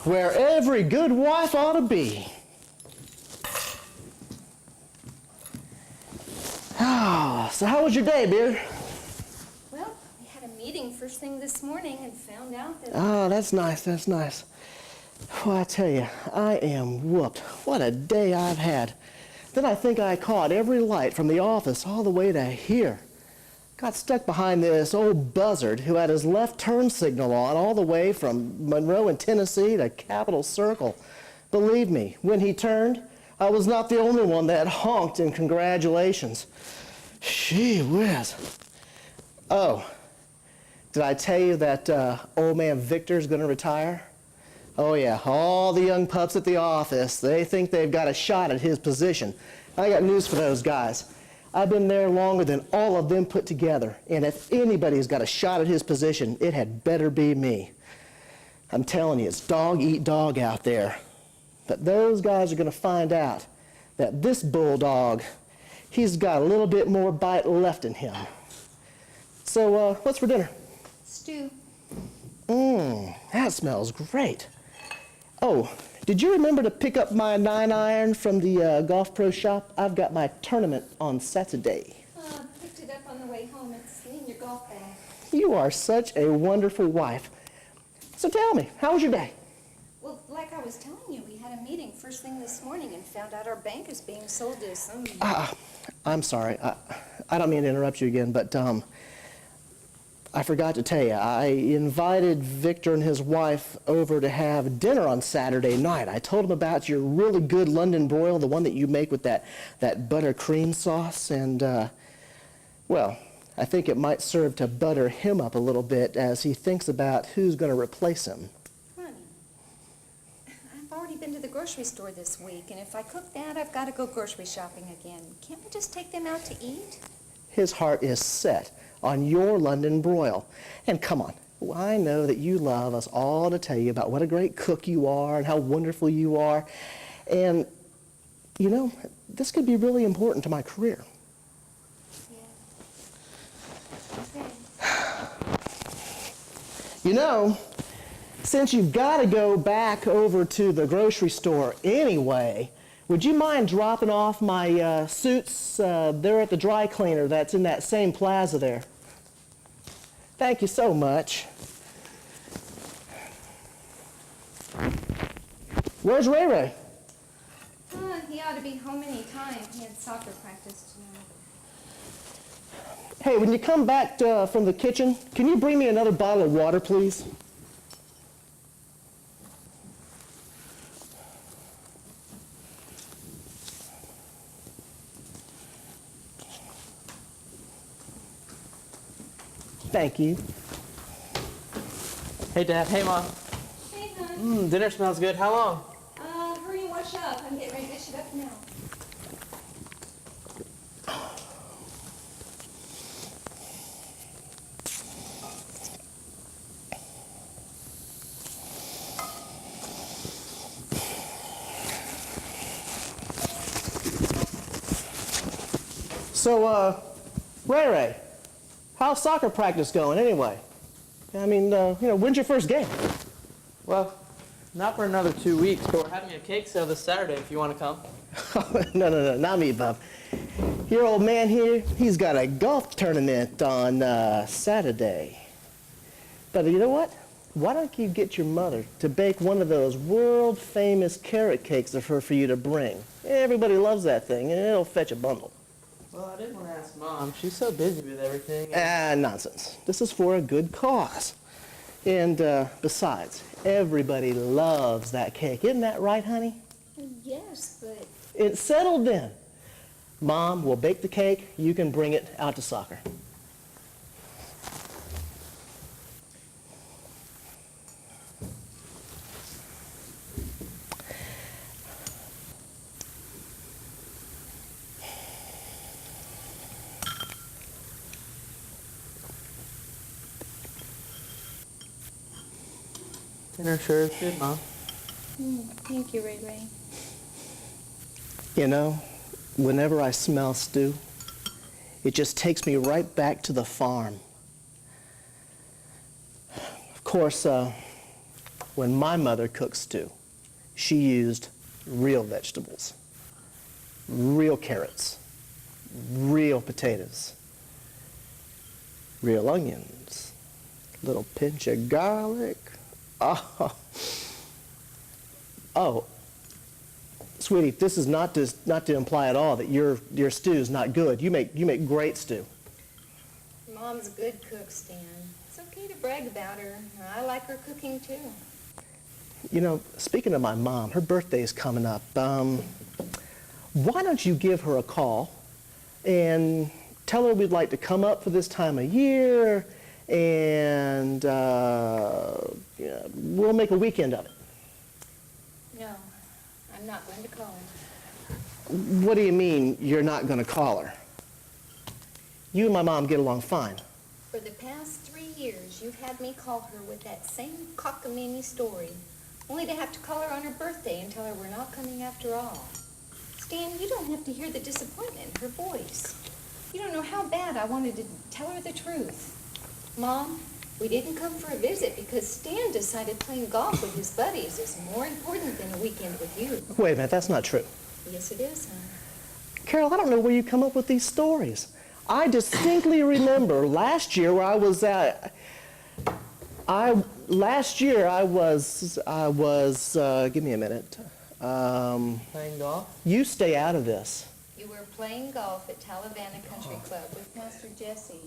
where every good wife ought to be. Oh, so how was your day, Beard? Well, we had a meeting first thing this morning and found out that... Oh, that's nice, that's nice. Well, I tell you, I am whooped. What a day I've had. Then I think I caught every light from the office all the way to here. Got stuck behind this old buzzard who had his left turn signal on all the way from Monroe in Tennessee to Capitol Circle. Believe me, when he turned, I was not the only one that honked in congratulations. Gee whiz. Oh, did I tell you that old man Victor's going to retire? Oh yeah, all the young pups at the office, they think they've got a shot at his position. I got news for those guys. I've been there longer than all of them put together, and if anybody's got a shot at his position, it had better be me. I'm telling you, it's dog eat dog out there. But those guys are going to find out that this bulldog, he's got a little bit more bite left in him. So, what's for dinner? Stew. That smells great. Oh, did you remember to pick up my 9-iron from the Golf Pro shop? I've got my tournament on Saturday. Picked it up on the way home. It's in your golf bag. You are such a wonderful wife. So tell me, how was your day? Well, like I was telling you, we had a meeting first thing this morning and found out our bank is being sold to some... I'm sorry. I don't mean to interrupt you again, but I forgot to tell you, I invited Victor and his wife over to have dinner on Saturday night. I told them about your really good London broil, the one that you make with that buttercream sauce, and, well, I think it might serve to butter him up a little bit as he thinks about who's going to replace him. Honey, I've already been to the grocery store this week, and if I cook that, I've got to go grocery shopping again. Can't we just take them out to eat? His heart is set on your London broil. And come on, I know that you love us all to tell you about what a great cook you are and how wonderful you are. And, you know, this could be really important to my career. Yeah. Okay. You know, since you've got to go back over to the grocery store anyway, would you mind dropping off my suits there at the dry cleaner that's in that same plaza there? Thank you so much. Where's Ray Ray? He ought to be home any time. He had soccer practice tonight. Hey, when you come back from the kitchen, can you bring me another bottle of water, please? Thank you. Hey, Dad. Hey, Mom. Hey, hon. Dinner smells good. How long? Hurry and wash up. I'm getting ready to dish it up now. So, Ray Ray, how's soccer practice going anyway? I mean, you know, when's your first game? Well, not for another 2 weeks, but we're having a cake sale this Saturday if you want to come. No, not me, Bub. Your old man here, he's got a golf tournament on Saturday. But you know what? Why don't you get your mother to bake one of those world-famous carrot cakes of her for you to bring? Everybody loves that thing, and it'll fetch a bundle. Well, I didn't want to ask Mom. She's so busy with everything. Nonsense. This is for a good cause. And besides, everybody loves that cake. Isn't that right, honey? Yes, but... It's settled then. Mom will bake the cake. You can bring it out to soccer. Dinner sure is good, Mom. Thank you, Ray Ray. You know, whenever I smell stew, it just takes me right back to the farm. Of course, when my mother cooked stew, she used real vegetables, real carrots, real potatoes, real onions, little pinch of garlic. Oh, oh, sweetie, this is not to imply at all that your stew is not good. You make great stew. Mom's a good cook, Stan. It's okay to brag about her. I like her cooking too. You know, speaking of my mom, her birthday is coming up. Why don't you give her a call and tell her we'd like to come up for this time of year, and yeah, we'll make a weekend of it. No, I'm not going to call her. What do you mean you're not going to call her? You and my mom get along fine. For the past 3 years, you've had me call her with that same cockamamie story, only to have to call her on her birthday and tell her we're not coming after all. Stan, you don't have to hear the disappointment in her voice. You don't know how bad I wanted to tell her the truth. Mom, we didn't come for a visit because Stan decided playing golf with his buddies is more important than a weekend with you. Wait a minute, that's not true. Yes, it is, son. Carol, I don't know where you come up with these stories. I distinctly remember last year where I was at. Give me a minute. Playing golf? You stay out of this. You were playing golf at Talavana Country Club with Pastor Jesse.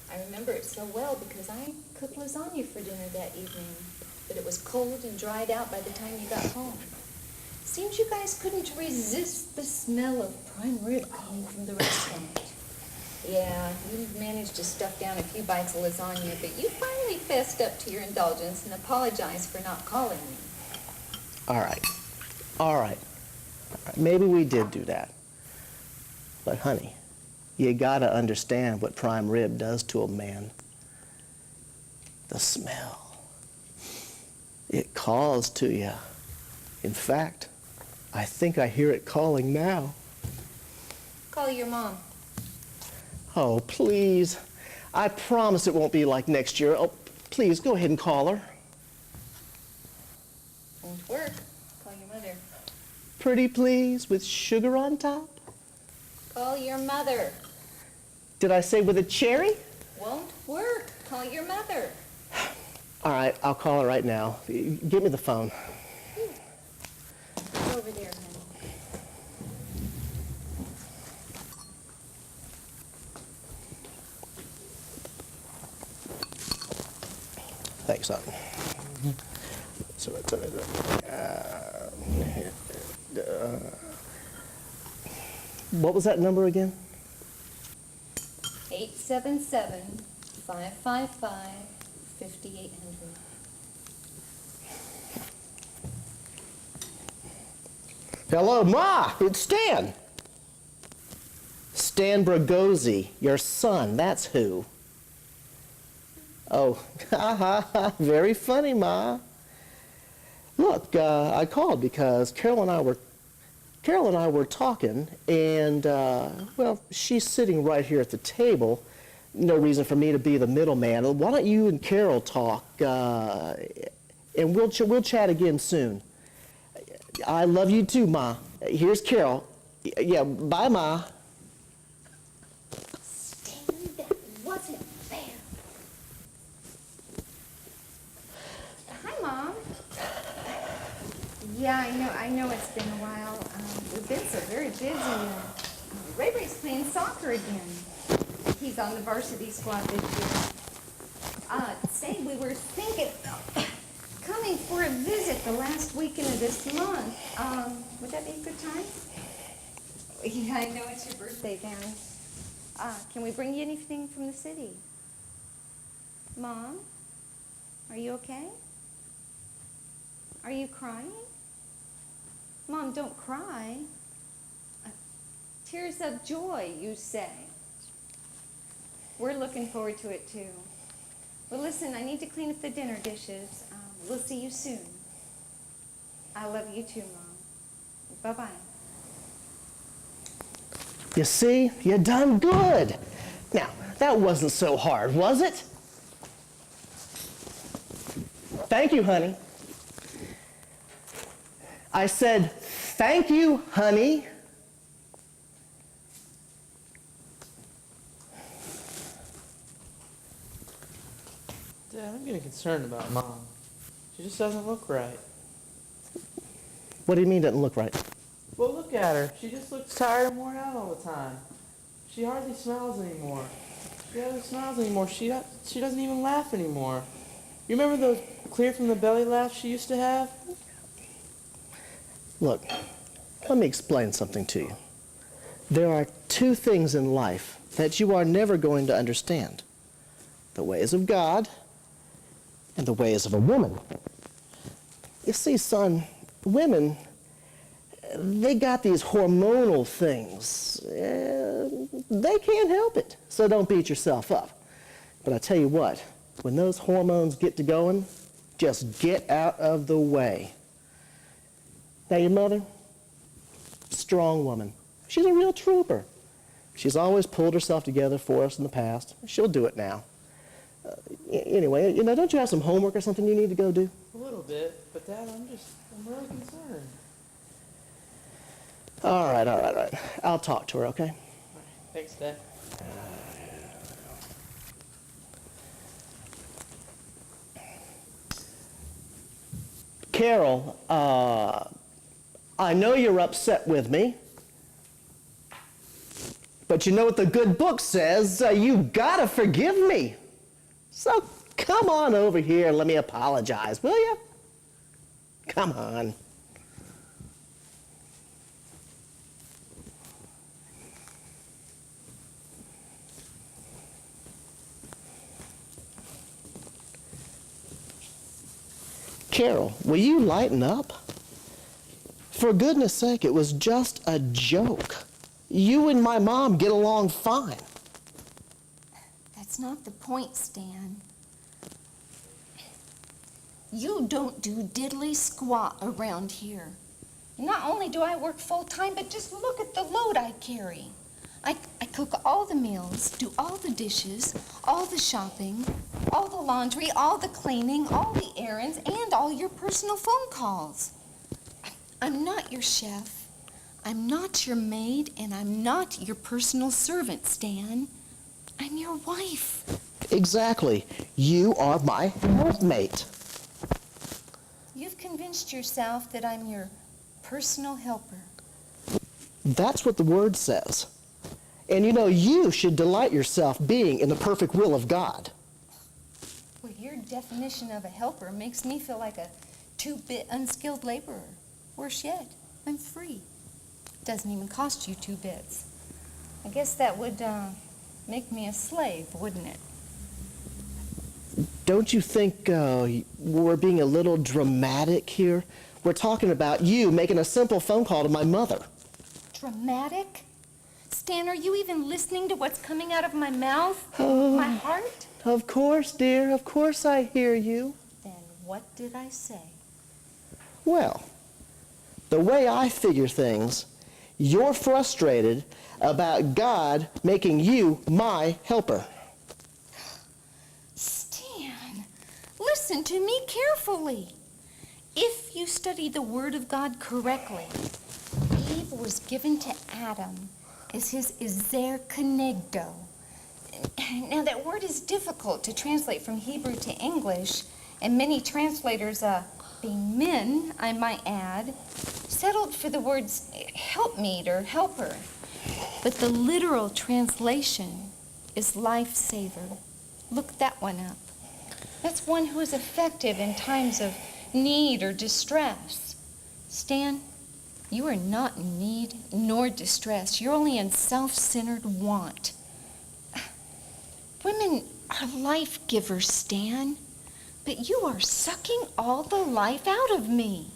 I remember it so well because I cooked lasagna for dinner that evening, but it was cold and dried out by the time you got home. Seems you guys couldn't resist the smell of prime rib coming from the restaurant. Yeah, you managed to stuff down a few bites of lasagna, but you finally fessed up to your indulgence and apologized for not calling me. All right. All right. Maybe we did do that. But honey, you gotta understand what prime rib does to a man. The smell. It calls to you. In fact, I think I hear it calling now. Call your mom. Oh, please. I promise it won't be like next year. Oh, please, go ahead and call her. Won't work. Call your mother. Pretty please, with sugar on top? Call your mother. Did I say with a cherry? Won't work. Call your mother. All right, I'll call her right now. Give me the phone. Go over there, honey. Thanks, son. So that's what was that number again? 877-555-5800. Hello, Ma, it's Stan. Stan Bragozy, your son, that's who. Oh, very funny, Ma. Look, I called because Carol and I were talking, and well, she's sitting right here at the table. No reason for me to be the middleman. Why don't you and Carol talk, and we'll chat again soon. I love you too, Ma. Here's Carol. Yeah, bye, Ma. Stan, that wasn't fair. Hi, Mom. Yeah, I know it's been a while. We've been so very busy. Ray Ray's playing soccer again. He's on the varsity squad this year. Say, we were thinking of coming for a visit the last weekend of this month. Would that be a good time? Yeah, I know it's your birthday, Danny. Can we bring you anything from the city? Mom, are you okay? Are you crying? Mom, don't cry. Tears of joy, you say. We're looking forward to it, too. Well, listen, I need to clean up the dinner dishes. We'll see you soon. I love you, too, Mom. Bye-bye. You see, you done good. Now, that wasn't so hard, was it? Thank you, honey. I said, thank you, honey. Dad, I'm getting concerned about Mom. She just doesn't look right. What do you mean doesn't look right? Well, look at her. She just looks tired and worn out all the time. She hardly smiles anymore. She hardly smiles anymore. She doesn't even laugh anymore. You remember those clear from the belly laughs she used to have? Look, let me explain something to you. There are two things in life that you are never going to understand: the ways of God and the ways of a woman. You see, son, women, they got these hormonal things. They can't help it, so don't beat yourself up. But I tell you what, when those hormones get to going, just get out of the way. Now, your mother, strong woman. She's a real trooper. She's always pulled herself together for us in the past. She'll do it now. Anyway, don't you have some homework or something you need to go do? A little bit, but Dad, I'm really concerned. All right. I'll talk to her, okay? All right. Thanks, Dad. Carol, I know you're upset with me, but you know what the good book says? You gotta forgive me. So come on over here and let me apologize, will you? Come on. Carol, will you lighten up? For goodness sake, it was just a joke. You and my mom get along fine. That's not the point, Stan. You don't do diddly squat around here. Not only do I work full-time, but just look at the load I carry. I cook all the meals, do all the dishes, all the shopping, all the laundry, all the cleaning, all the errands, and all your personal phone calls. I'm not your chef, I'm not your maid, and I'm not your personal servant, Stan. I'm your wife. Exactly. You are my helpmate. You've convinced yourself that I'm your personal helper. That's what the word says. And you should delight yourself being in the perfect will of God. Well, your definition of a helper makes me feel like a two-bit unskilled laborer. Worse yet, I'm free. Doesn't even cost you 2 bits. I guess that would make me a slave, wouldn't it? Don't you think we're being a little dramatic here? We're talking about you making a simple phone call to my mother. Dramatic? Stan, are you even listening to what's coming out of my mouth? My heart? Of course, dear. Of course I hear you. Then what did I say? Well, the way I figure things, you're frustrated about God making you my helper. Stan, listen to me carefully. If you study the Word of God correctly, Eve was given to Adam as his Ezer Kenegdo. Now, that word is difficult to translate from Hebrew to English, and many translators, being men, I might add, settled for the words helpmeet or helper. But the literal translation is lifesaver. Look that one up. That's one who is effective in times of need or distress. Stan, you are not in need nor distress. You're only in self-centered want. Women are life givers, Stan, but you are sucking all the life out of me.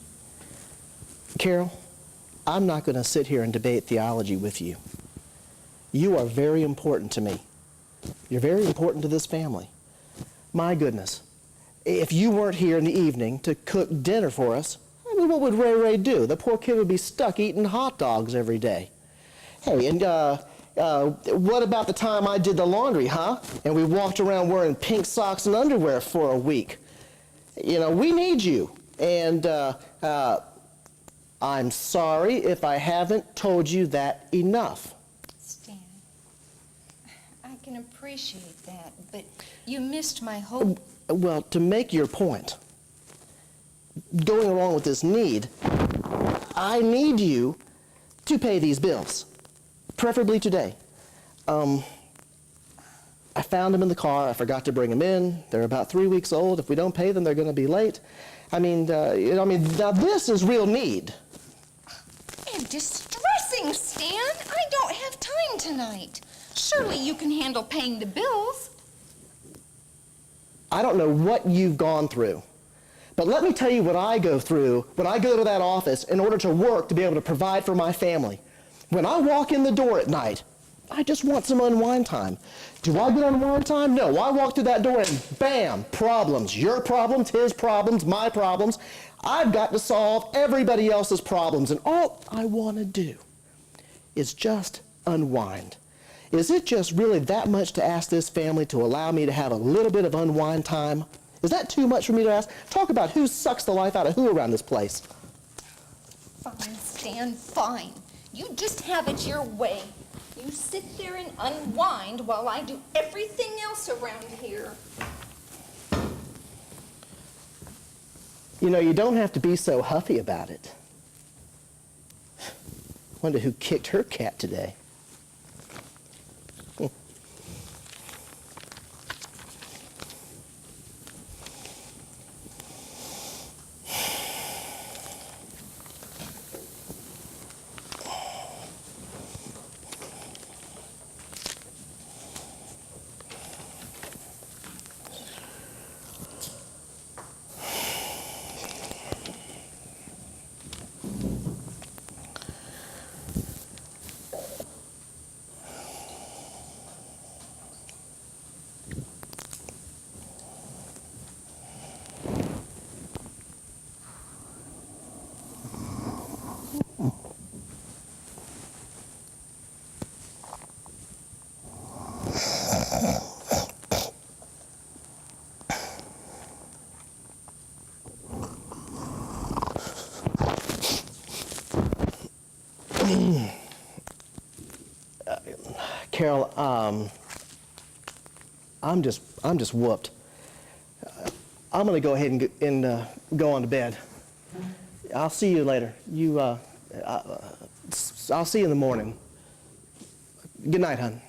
Carol, I'm not going to sit here and debate theology with you. You are very important to me. You're very important to this family. My goodness, if you weren't here in the evening to cook dinner for us, I mean, what would Ray Ray do? The poor kid would be stuck eating hot dogs every day. Hey, and what about the time I did the laundry, huh? And we walked around wearing pink socks and underwear for a week. You know, we need you. And I'm sorry if I haven't told you that enough. Stan, I can appreciate that, but you missed my whole... Well, to make your point, going along with this need, I need you to pay these bills, preferably today. I found them in the car. I forgot to bring them in. They're about 3 weeks old. If we don't pay them, they're going to be late. I mean, now this is real need. And distressing, Stan. I don't have time tonight. Surely you can handle paying the bills. I don't know what you've gone through, but let me tell you what I go through when I go to that office in order to work to be able to provide for my family. When I walk in the door at night, I just want some unwind time. Do I get unwind time? No, I walk through that door and bam, problems. Your problems, his problems, my problems. I've got to solve everybody else's problems, and all I want to do is just unwind. Is it just really that much to ask this family to allow me to have a little bit of unwind time? Is that too much for me to ask? Talk about who sucks the life out of who around this place. Fine, Stan, fine. You just have it your way. You sit there and unwind while I do everything else around here. You know, you don't have to be so huffy about it. Wonder who kicked her cat today. Carol, I'm just whooped. I'm gonna go ahead and go on to bed. I'll see you later. I'll see you in the morning. Good night, hon.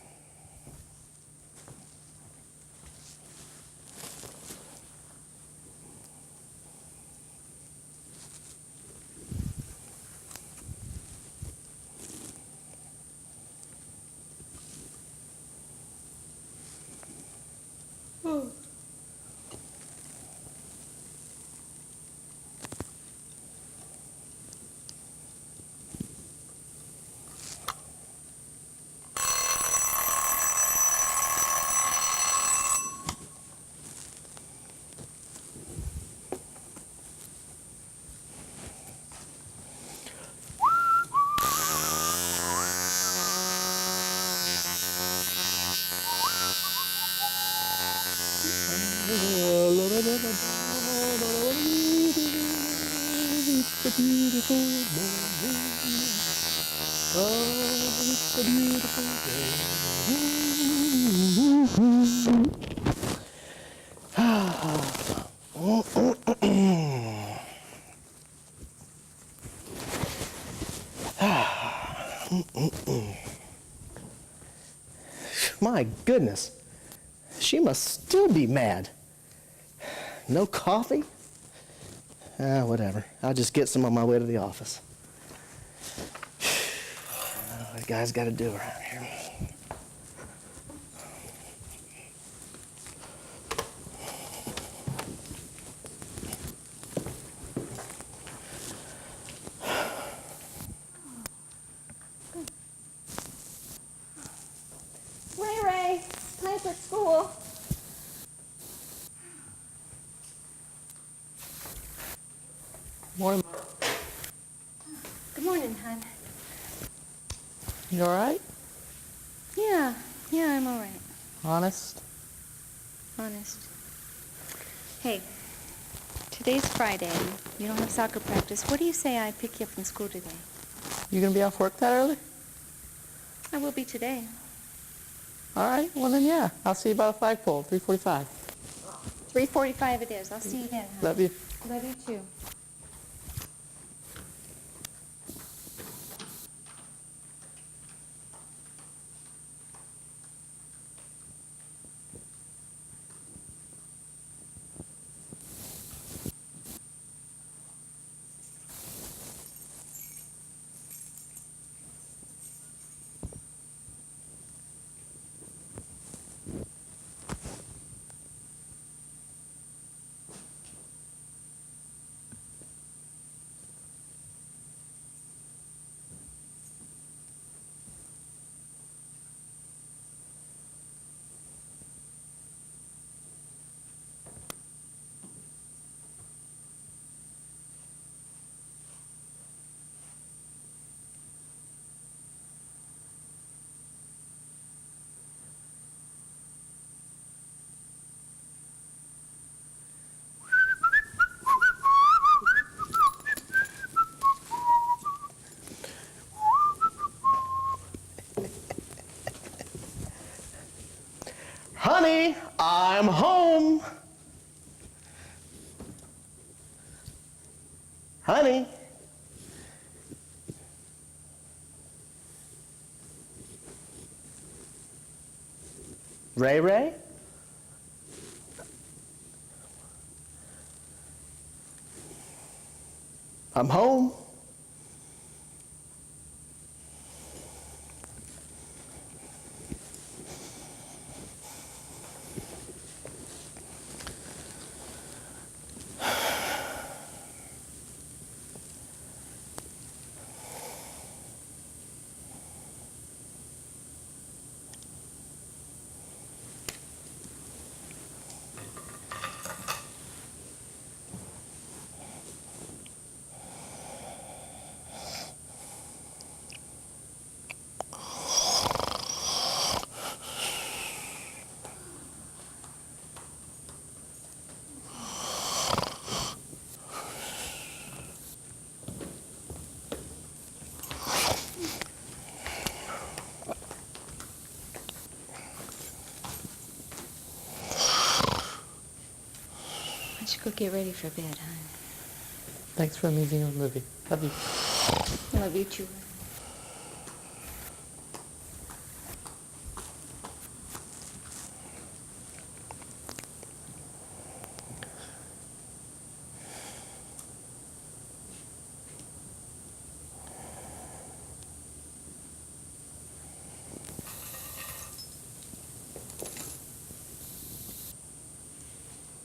It's a beautiful morning. Oh, it's a beautiful day. My goodness, she must still be mad. No coffee? Whatever. I'll just get some on my way to the office. That guy's got to do around here. Ray, time for school. Morning. Good morning, hon. You all right? Yeah, I'm all right. Honest? Honest. Hey, Today's Friday. You don't have soccer practice. What do you say I pick you up from school today? You gonna be off work that early? I will be today. All right, well then yeah. I'll see you by the flagpole, 3:45. 3:45 it is. I'll see you then, huh? Love you. Love you too. Honey, I'm home. Honey. Ray Ray? I'm home. Why don't you go get ready for bed, hon? Thanks for amusing the movie. Love you. Love you too.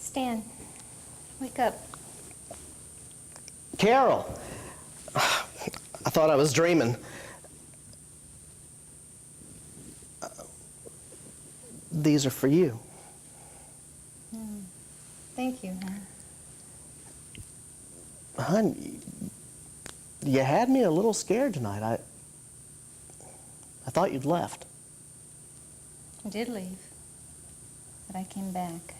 Stan, wake up. Carol. I thought I was dreaming. These are for you. Thank you, hon. Hon, you had me a little scared tonight. I thought you'd left. I did leave, but I came back.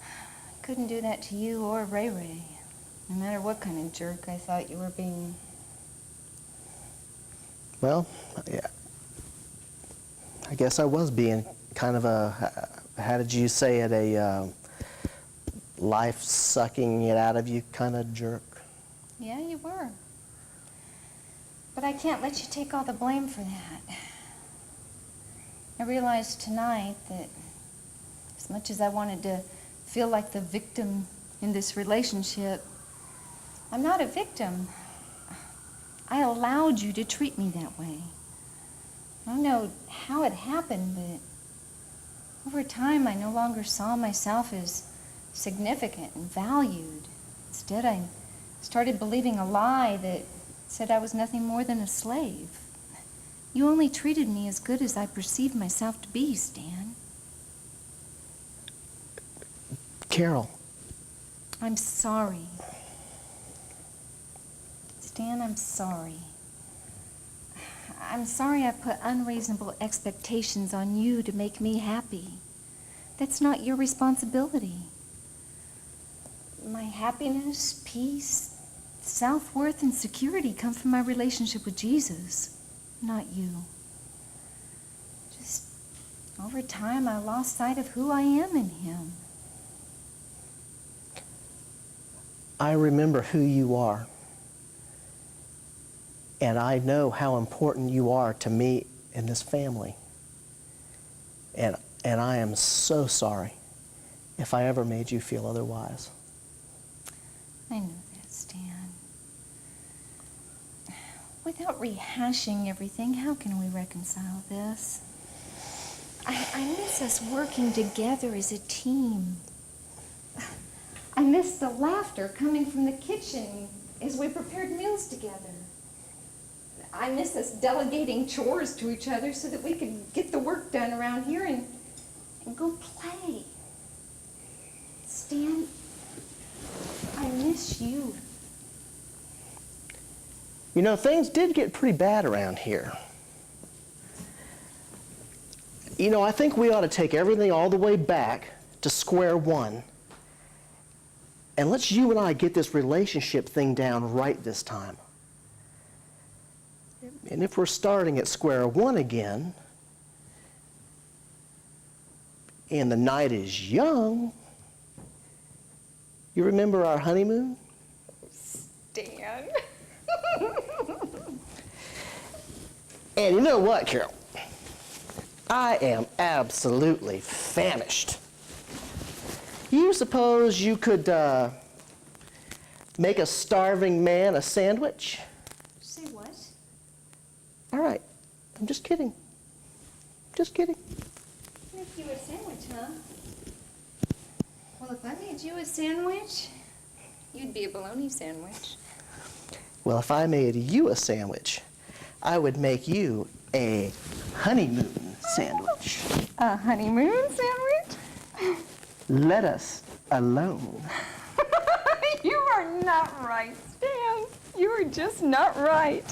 I couldn't do that to you or Ray Ray, no matter what kind of jerk I thought you were being. Well, yeah, I guess I was being kind of a, how did you say it, a life sucking it out of you kind of jerk. Yeah, you were. But I can't let you take all the blame for that. I realized tonight that as much as I wanted to feel like the victim in this relationship, I'm not a victim. I allowed you to treat me that way. I don't know how it happened, but over time I no longer saw myself as significant and valued. Instead, I started believing a lie that said I was nothing more than a slave. You only treated me as good as I perceived myself to be, Stan. Carol. I'm sorry. Stan, I'm sorry. I'm sorry I put unreasonable expectations on you to make me happy. That's not your responsibility. My happiness, peace, self-worth, and security come from my relationship with Jesus, not you. Just over time, I lost sight of who I am in him. I remember who you are. And I know how important you are to me and this family. And I am so sorry if I ever made you feel otherwise. I know that, Stan. Without rehashing everything, how can we reconcile this? I miss us working together as a team. I miss the laughter coming from the kitchen as we prepared meals together. I miss us delegating chores to each other so that we could get the work done around here and go play. Stan, I miss you. You know, things did get pretty bad around here. You know, I think we ought to take everything all the way back to square one. And let's you and I get this relationship thing down right this time. And if we're starting at square one again, and the night is young, you remember our honeymoon? Stan. And you know what, Carol? I am absolutely famished. You suppose you could make a starving man a sandwich? Say what? All right. I'm just kidding. Just kidding. Make you a sandwich, huh? Well, if I made you a sandwich, you'd be a bologna sandwich. Well, if I made you a sandwich, I would make you a honeymoon sandwich. A honeymoon sandwich? Let us alone. You are not right, Stan. You are just not right.